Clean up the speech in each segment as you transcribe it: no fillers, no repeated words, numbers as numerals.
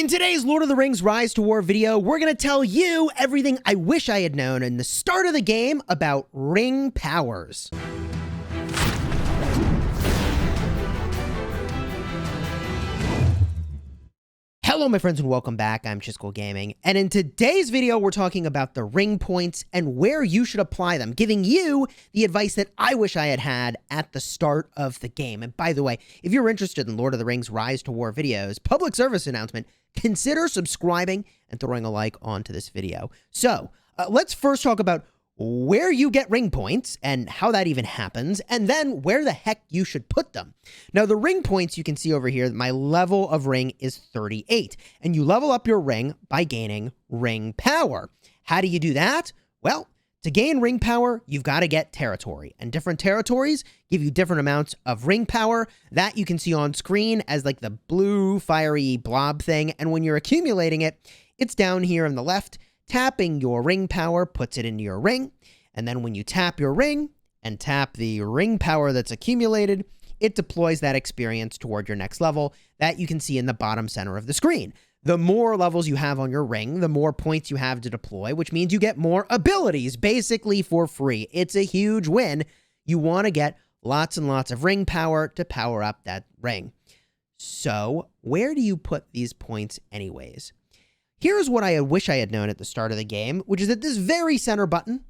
In today's Lord of the Rings Rise to War video, we're going to tell you everything I wish I had known in the start of the game about ring powers. Hello my friends and welcome back, I'm Chisgule Gaming, and in today's video we're talking about the ring points and where you should apply them, giving you the advice that I wish I had had at the start of the game. And by the way, if you're interested in Lord of the Rings Rise to War videos, public service announcement, consider subscribing and throwing a like onto this video. So let's first talk about where you get ring points and how that even happens, and then where the heck you should put them. Now, the ring points, you can see over here, my level of ring is 38, and you level up your ring by gaining ring power. How do you do that? Well, to gain ring power, you've got to get territory, and different territories give you different amounts of ring power. That you can see on screen as like the blue fiery blob thing, and when you're accumulating it, it's down here on the left. Tapping your ring power puts it into your ring, and then when you tap your ring and tap the ring power that's accumulated, it deploys that experience toward your next level that you can see in the bottom center of the screen. The more levels you have on your ring, the more points you have to deploy, which means you get more abilities, basically for free. It's a huge win. You want to get lots and lots of ring power to power up that ring. So, where do you put these points anyways? Here's what I wish I had known at the start of the game, which is that this very center button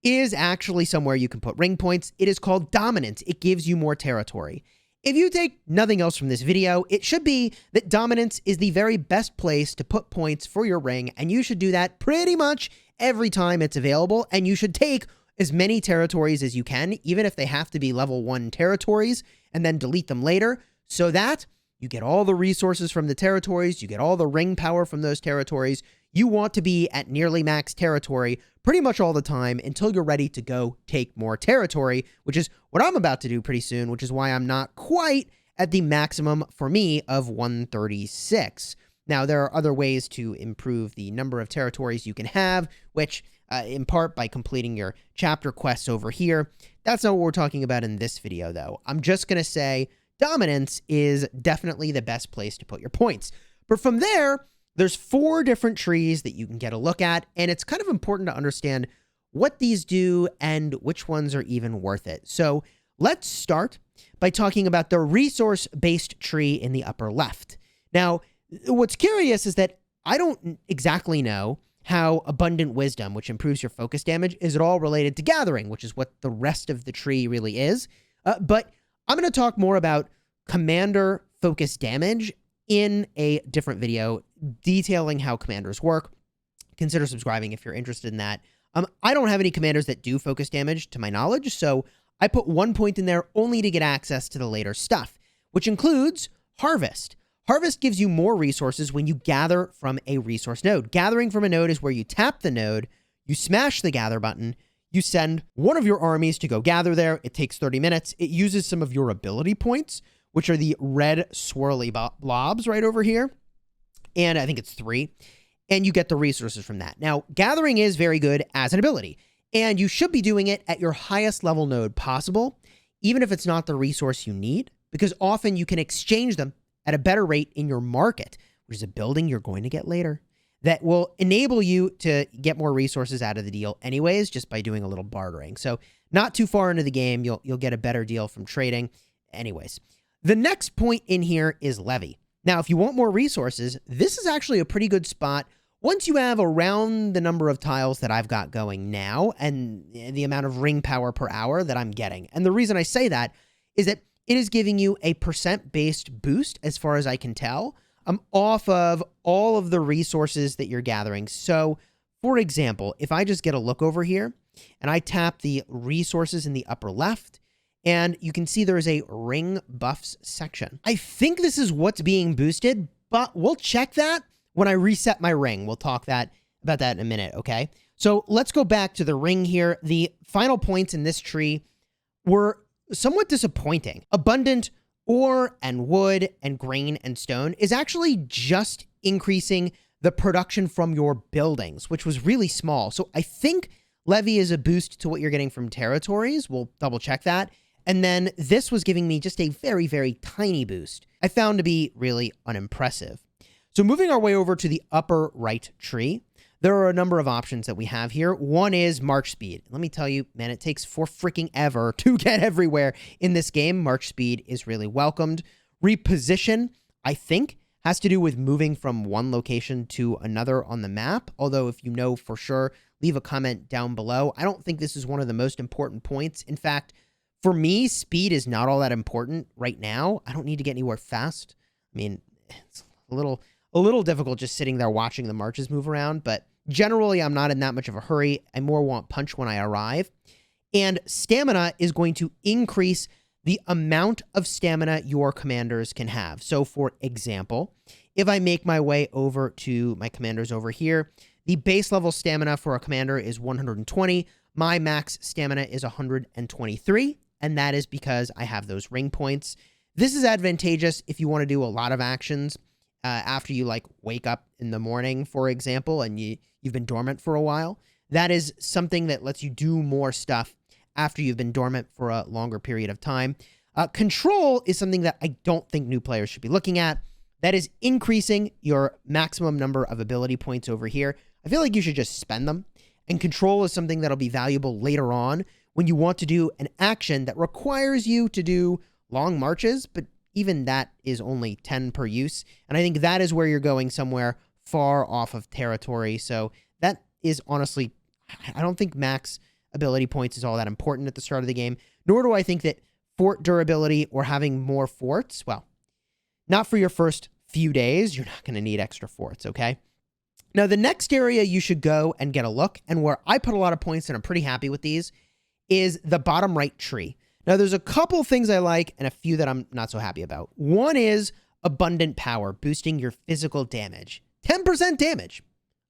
is actually somewhere you can put ring points. It is called Dominance. It gives you more territory. If you take nothing else from this video, it should be that Dominance is the very best place to put points for your ring, and you should do that pretty much every time it's available, and you should take as many territories as you can, even if they have to be level 1 territories, and then delete them later, so that you get all the resources from the territories, you get all the ring power from those territories. You want to be at nearly max territory pretty much all the time until you're ready to go take more territory, which is what I'm about to do pretty soon, which is why I'm not quite at the maximum for me of 136. Now, there are other ways to improve the number of territories you can have, which in part by completing your chapter quests over here. That's not what we're talking about in this video, though. I'm just going to say Dominance is definitely the best place to put your points. But from there, there's 4 different trees that you can get a look at, and it's kind of important to understand what these do and which ones are even worth it. So let's start by talking about the resource-based tree in the upper left. Now, what's curious is that I don't exactly know how Abundant Wisdom, which improves your focus damage, is at all related to Gathering, which is what the rest of the tree really is. But I'm going to talk more about commander focus damage in a different video detailing how commanders work. Consider subscribing if you're interested in that. I don't have any commanders that do focus damage to my knowledge, so I put 1 point in there only to get access to the later stuff, which includes Harvest. Harvest gives you more resources when you gather from a resource node. Gathering from a node is where you tap the node, you smash the gather button, you send one of your armies to go gather there. It takes 30 minutes. It uses some of your ability points, which are the red swirly blobs right over here. And I think it's 3. And you get the resources from that. Now, gathering is very good as an ability, and you should be doing it at your highest level node possible, even if it's not the resource you need, because often you can exchange them at a better rate in your market, which is a building you're going to get later, that will enable you to get more resources out of the deal anyways, just by doing a little bartering. So not too far into the game, you'll get a better deal from trading. Anyways, the next point in here is Levy. Now, if you want more resources, this is actually a pretty good spot once you have around the number of tiles that I've got going now and the amount of ring power per hour that I'm getting. And the reason I say that is that it is giving you a percent-based boost, as far as I can tell, off of all of the resources that you're gathering. So, for example, if I just get a look over here and I tap the resources in the upper left, and you can see there is a ring buffs section. I think this is what's being boosted, but we'll check that when I reset my ring. We'll talk about that in a minute, okay? So let's go back to the ring here. The final points in this tree were somewhat disappointing. Abundant ore and wood and grain and stone is actually just increasing the production from your buildings, which was really small. So I think Levy is a boost to what you're getting from territories. We'll double check that. And then this was giving me just a very, very tiny boost. I found to be really unimpressive. So moving our way over to the upper right tree, there are a number of options that we have here. One is march speed. Let me tell you, man, it takes for freaking ever to get everywhere in this game. March speed is really welcomed. Reposition, I think, has to do with moving from one location to another on the map. Although if you know for sure, leave a comment down below. I don't think this is one of the most important points. In fact, for me, speed is not all that important right now. I don't need to get anywhere fast. I mean, it's a little difficult just sitting there watching the marches move around, but generally I'm not in that much of a hurry. I more want punch when I arrive. And stamina is going to increase the amount of stamina your commanders can have. So for example, if I make my way over to my commanders over here, the base level stamina for a commander is 120. My max stamina is 123, and that is because I have those ring points. This is advantageous if you want to do a lot of actions after you like wake up in the morning, for example, and you've been dormant for a while. That is something that lets you do more stuff after you've been dormant for a longer period of time. Control is something that I don't think new players should be looking at. That is increasing your maximum number of ability points over here. I feel like you should just spend them. And control is something that'll be valuable later on when you want to do an action that requires you to do long marches, but even that is only 10 per use. And I think that is where you're going somewhere far off of territory. So that is honestly, I don't think max ability points is all that important at the start of the game, nor do I think that fort durability or having more forts, well, not for your first few days. You're not going to need extra forts, okay? Now, the next area you should go and get a look, and where I put a lot of points and I'm pretty happy with these, is the bottom right tree. Now, there's a couple things I like and a few that I'm not so happy about. One is abundant power, boosting your physical damage. 10% damage.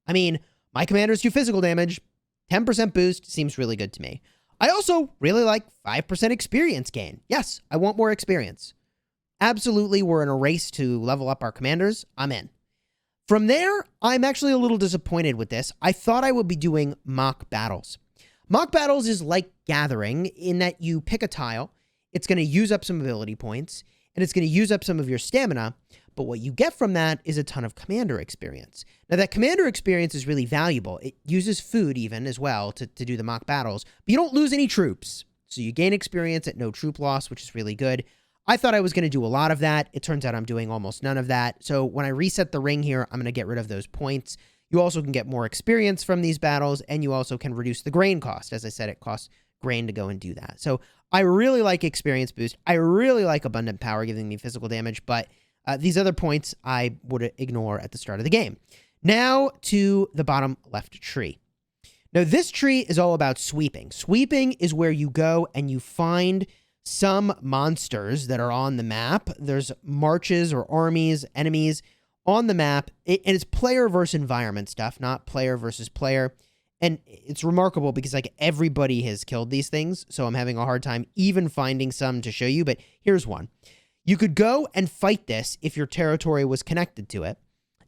I mean, my commanders do physical damage. 10% boost seems really good to me. I also really like 5% experience gain. Yes, I want more experience. Absolutely, we're in a race to level up our commanders. I'm in. From there, I'm actually a little disappointed with this. I thought I would be doing mock battles. Mock battles is like gathering in that you pick a tile, it's going to use up some ability points, and it's going to use up some of your stamina, but what you get from that is a ton of commander experience. Now, that commander experience is really valuable. It uses food even as well to do the mock battles, but you don't lose any troops. So you gain experience at no troop loss, which is really good. I thought I was going to do a lot of that. It turns out I'm doing almost none of that. So when I reset the ring here, I'm going to get rid of those points. You also can get more experience from these battles, and you also can reduce the grain cost. As I said, it costs grain to go and do that. So I really like experience boost. I really like abundant power giving me physical damage, but these other points I would ignore at the start of the game. Now to the bottom left tree. Now this tree is all about sweeping. Sweeping is where you go and you find some monsters that are on the map. There's marches or armies, enemies on the map, and it's player versus environment stuff, not player versus player. And it's remarkable because like everybody has killed these things, so I'm having a hard time even finding some to show you, but here's one. You could go and fight this if your territory was connected to it.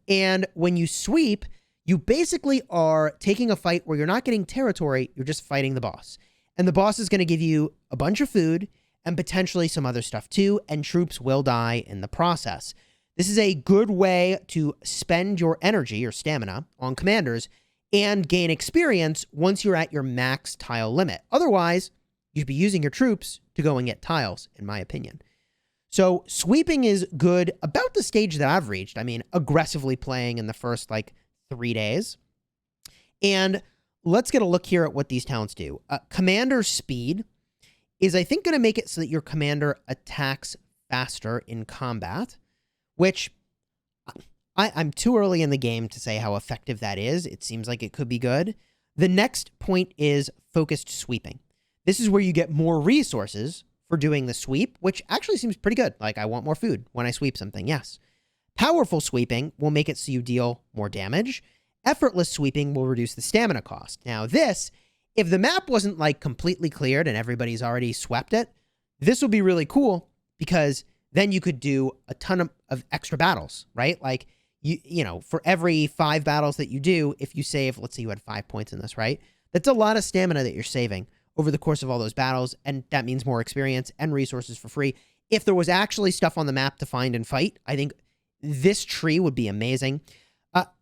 And when you sweep, you basically are taking a fight where you're not getting territory, you're just fighting the boss. And the boss is going to give you a bunch of food and potentially some other stuff too, and troops will die in the process. This is a good way to spend your energy or stamina on commanders and gain experience once you're at your max tile limit. Otherwise, you'd be using your troops to go and get tiles, in my opinion. So sweeping is good about the stage that I've reached. I mean, aggressively playing in the first like 3 days. And let's get a look here at what these talents do. Commander speed is, I think, going to make it so that your commander attacks faster in combat, which I'm too early in the game to say how effective that is. It seems like it could be good. The next point is focused sweeping. This is where you get more resources for doing the sweep, which actually seems pretty good. Like, I want more food when I sweep something, yes. Powerful sweeping will make it so you deal more damage. Effortless sweeping will reduce the stamina cost. Now this, if the map wasn't like completely cleared and everybody's already swept it, this would be really cool because then you could do a ton of extra battles, right? Like, you know, for every 5 battles that you do, if you save, let's say you had 5 points in this, right? That's a lot of stamina that you're saving over the course of all those battles, and that means more experience and resources for free. If there was actually stuff on the map to find and fight, I think this tree would be amazing.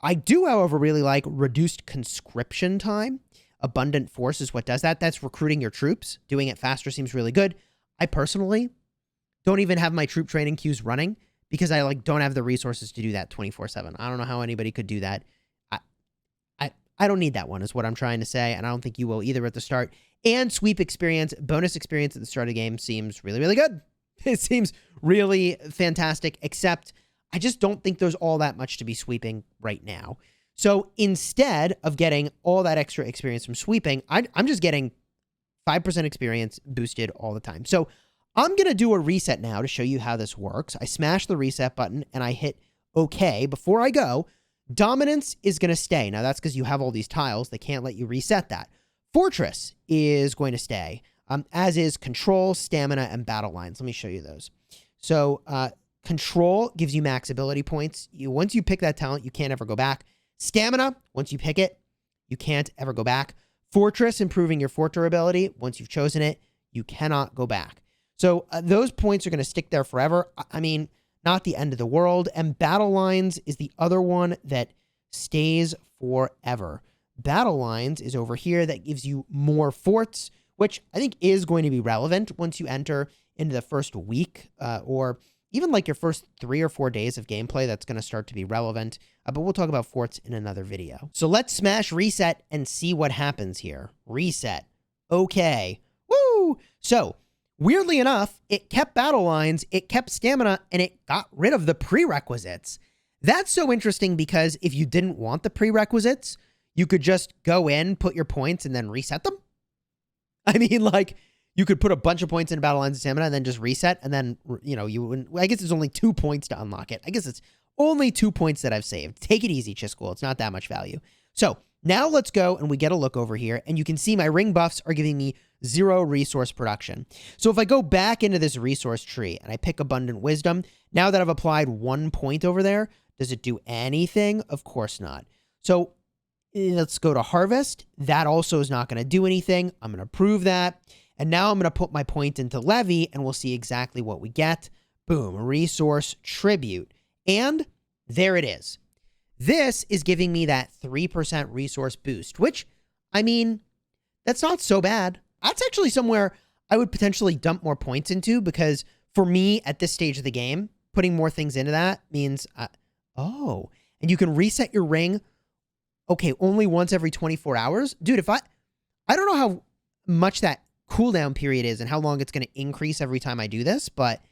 I do, however, really like reduced conscription time. Abundant force is what does that. That's recruiting your troops. Doing it faster seems really good. I personally don't even have my troop training queues running because I don't have the resources to do that 24/7. I don't know how anybody could do that. I don't need that one is what I'm trying to say, and I don't think you will either at the start. And sweep experience, bonus experience at the start of the game seems really, really good. It seems really fantastic, except I just don't think there's all that much to be sweeping right now. So instead of getting all that extra experience from sweeping, I'm just getting 5% experience boosted all the time. So I'm going to do a reset now to show you how this works. I smash the reset button and I hit OK. Before I go, dominance is going to stay. Now that's because you have all these tiles. They can't let you reset that. Fortress is going to stay, as is control, stamina, and battle lines. Let me show you those. So control gives you max ability points. Once you pick that talent, you can't ever go back. Stamina, once you pick it, you can't ever go back. Fortress, improving your forter ability. Once you've chosen it, you cannot go back. So those points are going to stick there forever. I mean, not the end of the world. And battle lines is the other one that stays forever. Battle lines is over here. That gives you more forts, which I think is going to be relevant once you enter into the first week or even like your first 3 or 4 days of gameplay. That's going to start to be relevant, but we'll talk about forts in another video. So let's smash reset and see what happens here. Reset. Okay. Woo! So weirdly enough, it kept battle lines, it kept stamina, and it got rid of the prerequisites. That's so interesting because if you didn't want the prerequisites, you could just go in, put your points, and then reset them. I mean, like, you could put a bunch of points in battle lines and stamina and then just reset, and then, you know, you wouldn't. I guess it's only 2 points to unlock it. I guess it's only 2 points that I've saved. Take it easy, Chisgule. It's not that much value. So now let's go and we get a look over here, and you can see my ring buffs are giving me 0 resource production. So if I go back into this resource tree and I pick Abundant Wisdom, now that I've applied 1 point over there, does it do anything? Of course not. So let's go to Harvest. That also is not going to do anything. I'm going to prove that. And now I'm going to put my point into Levy, and we'll see exactly what we get. Boom, resource tribute. And there it is. This is giving me that 3% resource boost, which, I mean, that's not so bad. That's actually somewhere I would potentially dump more points into, because for me at this stage of the game, putting more things into that means, oh, and you can reset your ring. Okay, only once every 24 hours. Dude, if I don't know how much that cooldown period is and how long it's going to increase every time I do this, but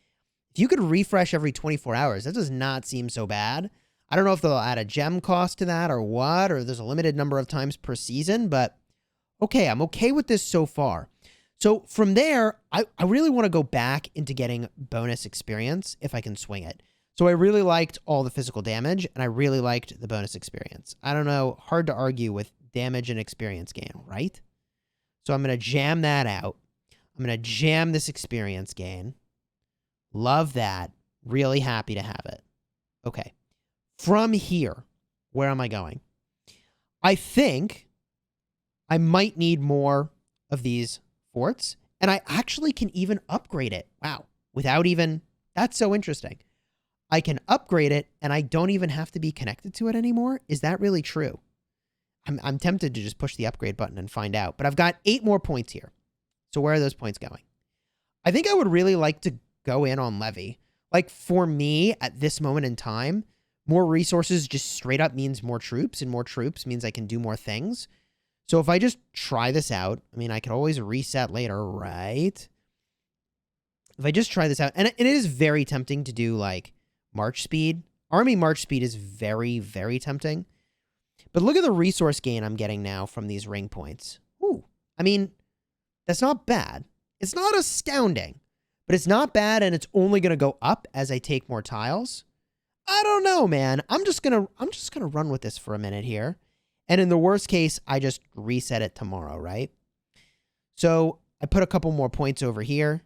if you could refresh every 24 hours, that does not seem so bad. I don't know if they'll add a gem cost to that or what, or there's a limited number of times per season, but okay, I'm okay with this so far. So from there, I really want to go back into getting bonus experience if I can swing it. So I really liked all the physical damage, and I really liked the bonus experience. I don't know, hard to argue with damage and experience gain, right? So I'm going to jam that out. I'm going to jam this experience gain. Love that. Really happy to have it. Okay. From here, where am I going? I think I might need more of these forts, and I actually can even upgrade it. Wow. Without even... That's so interesting. I can upgrade it, and I don't even have to be connected to it anymore. Is that really true? I'm tempted to just push the upgrade button and find out, but I've got 8 more points here. So where are those points going? I think I would really like to go in on Levy. Like, for me, at this moment in time, more resources just straight up means more troops, and more troops means I can do more things. So if I just try this out, I mean, I could always reset later, right? If I just try this out, and it is very tempting to do, like, March speed. Army March speed is very, very tempting. But look at the resource gain I'm getting now from these ring points. Ooh, I mean, that's not bad. It's not astounding, but it's not bad, and it's only going to go up as I take more tiles. I don't know, man. I'm just gonna run with this for a minute here. And in the worst case, I just reset it tomorrow, right? So I put a couple more points over here,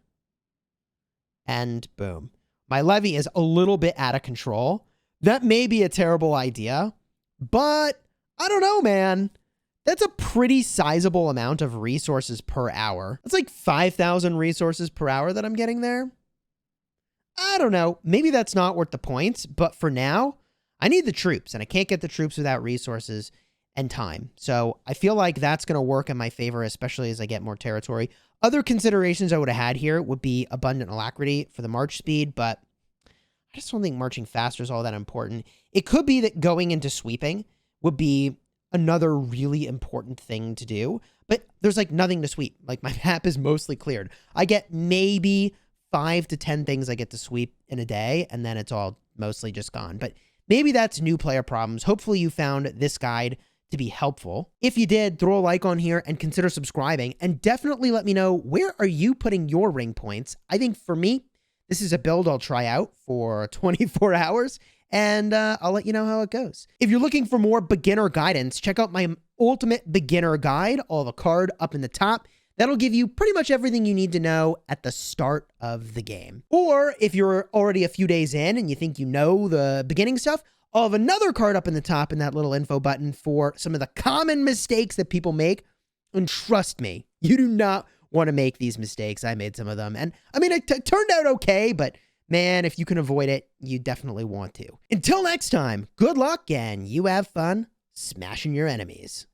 and boom. My levy is a little bit out of control. That may be a terrible idea, but I don't know, man. That's a pretty sizable amount of resources per hour. That's like 5,000 resources per hour that I'm getting there. I don't know. Maybe that's not worth the points, but for now, I need the troops, and I can't get the troops without resources and time. So I feel like that's going to work in my favor, especially as I get more territory. Other considerations I would have had here would be abundant alacrity for the march speed, but I just don't think marching faster is all that important. It could be that going into sweeping would be another really important thing to do, but there's like nothing to sweep. Like my map is mostly cleared. I get maybe 5 to 10 things I get to sweep in a day, and then it's all mostly just gone. But maybe that's new player problems. Hopefully you found this guide to be helpful. If you did, throw a like on here and consider subscribing, and definitely let me know, where are you putting your ring points? I think for me, this is a build I'll try out for 24 hours, and I'll let you know how it goes. If you're looking for more beginner guidance, check out my ultimate beginner guide. I'll have a card up in the top. That'll give you pretty much everything you need to know at the start of the game. Or if you're already a few days in and you think you know the beginning stuff, I'll have another card up in the top in that little info button for some of the common mistakes that people make. And trust me, you do not want to make these mistakes. I made some of them. And I mean, it turned out okay, but man, if you can avoid it, you definitely want to. Until next time, good luck and you have fun smashing your enemies.